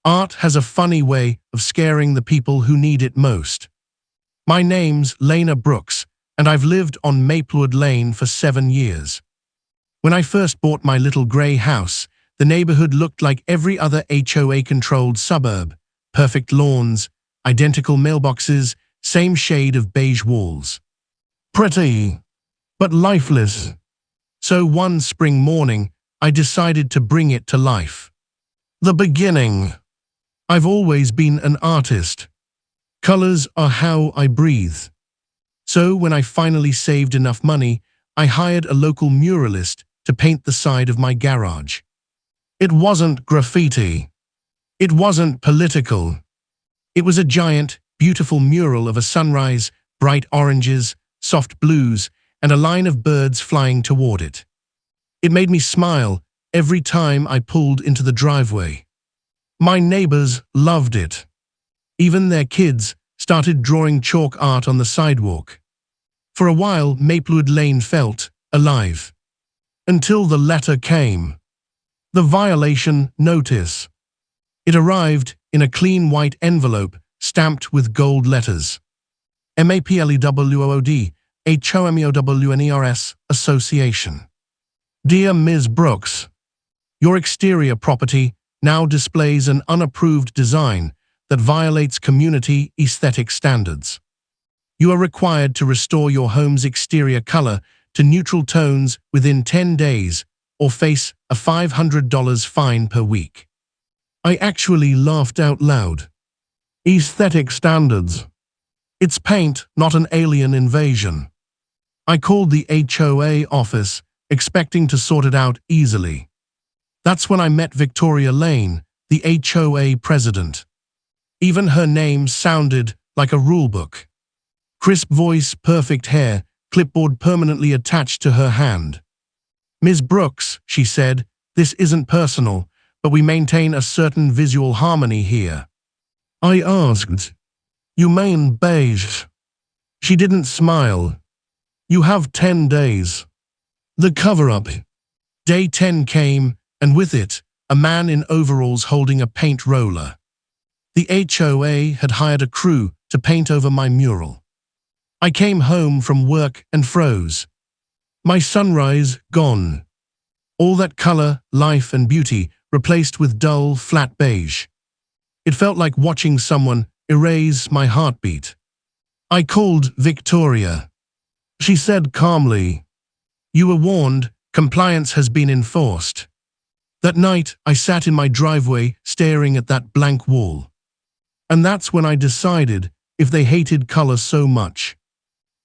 Art has a funny way of scaring the people who need it most. My name's Lena Brooks, and I've lived on Maplewood Lane for 7 years. When I first bought my little grey house, the neighborhood looked like every other HOA-controlled suburb. Perfect lawns, identical mailboxes, same shade of beige walls. Pretty, but lifeless. So one spring morning, I decided to bring it to life. The beginning. I've always been an artist. Colors are how I breathe. So when I finally saved enough money, I hired a local muralist to paint the side of my garage. It wasn't graffiti. It wasn't political. It was a giant, beautiful mural of a sunrise, bright oranges, soft blues, and a line of birds flying toward it. It made me smile every time I pulled into the driveway. My neighbors loved it. Even their kids started drawing chalk art on the sidewalk. For a while, Maplewood Lane felt alive. Until the letter came. The violation notice. It arrived in a clean white envelope stamped with gold letters. MAPLEWOOD, HOMEOWNERS Association. Dear Ms. Brooks, your exterior property now displays an unapproved design that violates community aesthetic standards. You are required to restore your home's exterior color to neutral tones within 10 days or face a $500 fine per week. I actually laughed out loud. Aesthetic standards. It's paint, not an alien invasion. I called the HOA office, expecting to sort it out easily. That's when I met Victoria Lane, the HOA president. Even her name sounded like a rulebook. Crisp voice, perfect hair, clipboard permanently attached to her hand. Ms. Brooks, she said, this isn't personal, but we maintain a certain visual harmony here. I asked, you mean beige? She didn't smile. You have 10 days. The cover-up. Day 10 came, and with it, a man in overalls holding a paint roller. The HOA had hired a crew to paint over my mural. I came home from work and froze. My sunrise gone. All that color, life, and beauty replaced with dull, flat beige. It felt like watching someone erase my heartbeat. I called Victoria. She said calmly, you were warned, compliance has been enforced. That night, I sat in my driveway staring at that blank wall. And that's when I decided, if they hated color so much,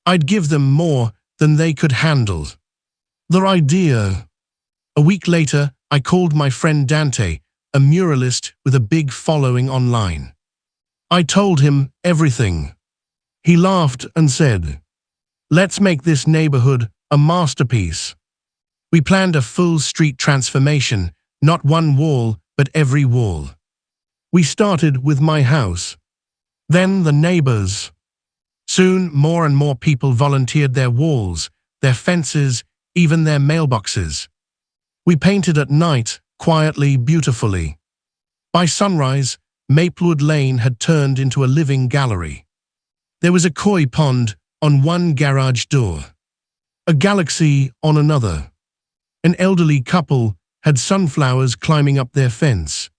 I'd give them more than they could handle. Their idea. A week later, I called my friend Dante, a muralist with a big following online. I told him everything. He laughed and said, let's make this neighborhood a masterpiece. We planned a full street transformation, not one wall, but every wall. We started with my house. Then the neighbors. Soon, more and more people volunteered their walls, their fences, even their mailboxes. We painted at night, quietly, beautifully. By sunrise, Maplewood Lane had turned into a living gallery. There was a koi pond on one garage door, a galaxy on another. An elderly couple had sunflowers climbing up their fence.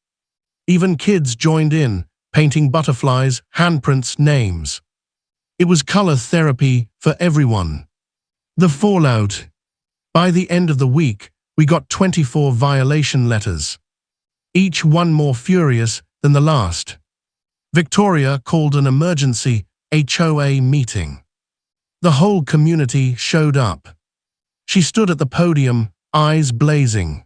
Even kids joined in, painting butterflies, handprints, names. It was color therapy for everyone. The fallout. By the end of the week, we got 24 violation letters. Each one more furious than the last. Victoria called an emergency HOA meeting. The whole community showed up. She stood at the podium, eyes blazing.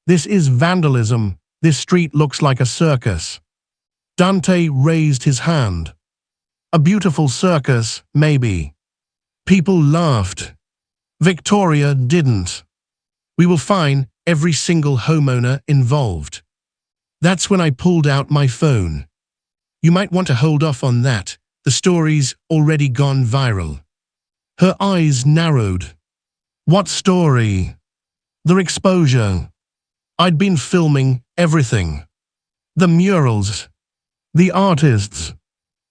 This is vandalism. This street looks like a circus. Dante raised his hand. A beautiful circus, maybe. People laughed. Victoria didn't. We will fine every single homeowner involved. That's when I pulled out my phone. You might want to hold off on that. The story's already gone viral. Her eyes narrowed. What story? Their exposure. I'd been filming everything. The murals, the artists,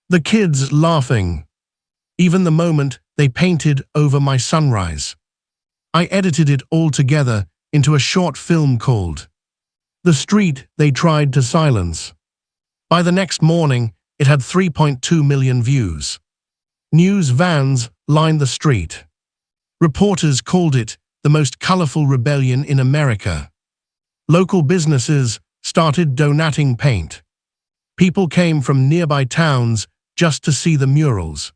the kids laughing, even the moment they painted over my sunrise. I edited it all together into a short film called The Street They Tried to Silence. By the next morning, it had 3.2 million views. News vans lined the street. Reporters called it the most colorful rebellion in America. Local businesses started donating paint. People came from nearby towns just to see the murals.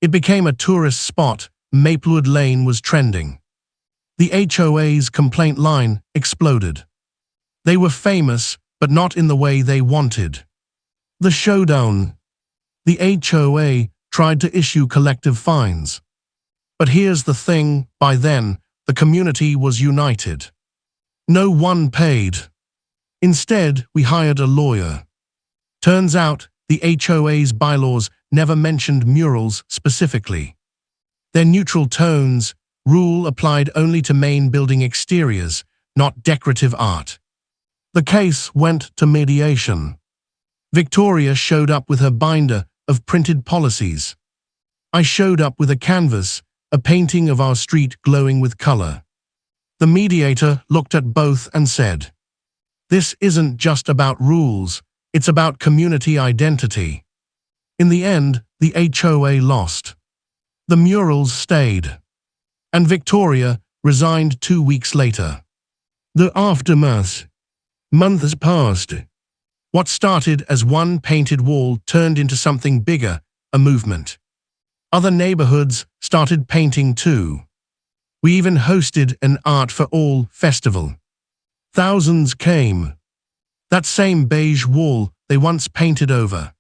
It became a tourist spot. Maplewood Lane was trending. The HOA's complaint line exploded. They were famous, but not in the way they wanted. The showdown. The HOA tried to issue collective fines. But here's the thing, by then, the community was united. No one paid. Instead, we hired a lawyer. Turns out, the HOA's bylaws never mentioned murals specifically. Their neutral tones rule applied only to main building exteriors, not decorative art. The case went to mediation. Victoria showed up with her binder of printed policies. I showed up with a canvas, a painting of our street glowing with color. The mediator looked at both and said, "This isn't just about rules, it's about community identity." In the end, the HOA lost. The murals stayed. And Victoria resigned 2 weeks later. The aftermath. Months passed. What started as one painted wall turned into something bigger, a movement. Other neighborhoods started painting too. We even hosted an Art for All festival. Thousands came. That same beige wall they once painted over.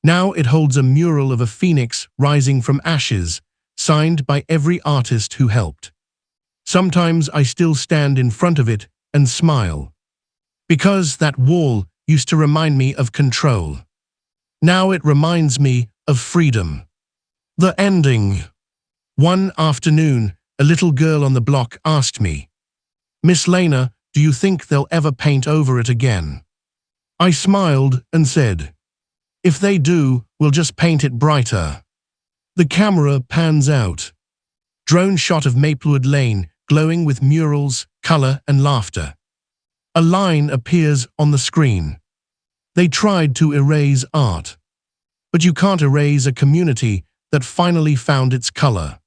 Now it holds a mural of a phoenix rising from ashes, signed by every artist who helped. Sometimes I still stand in front of it and smile. Because that wall used to remind me of control. Now it reminds me of freedom. The ending. One afternoon, a little girl on the block asked me, "Miss Lena, do you think they'll ever paint over it again?" I smiled and said, "If they do, we'll just paint it brighter." The camera pans out. Drone shot of Maplewood Lane, glowing with murals, color, and laughter. A line appears on the screen. They tried to erase art. But you can't erase a community that finally found its color.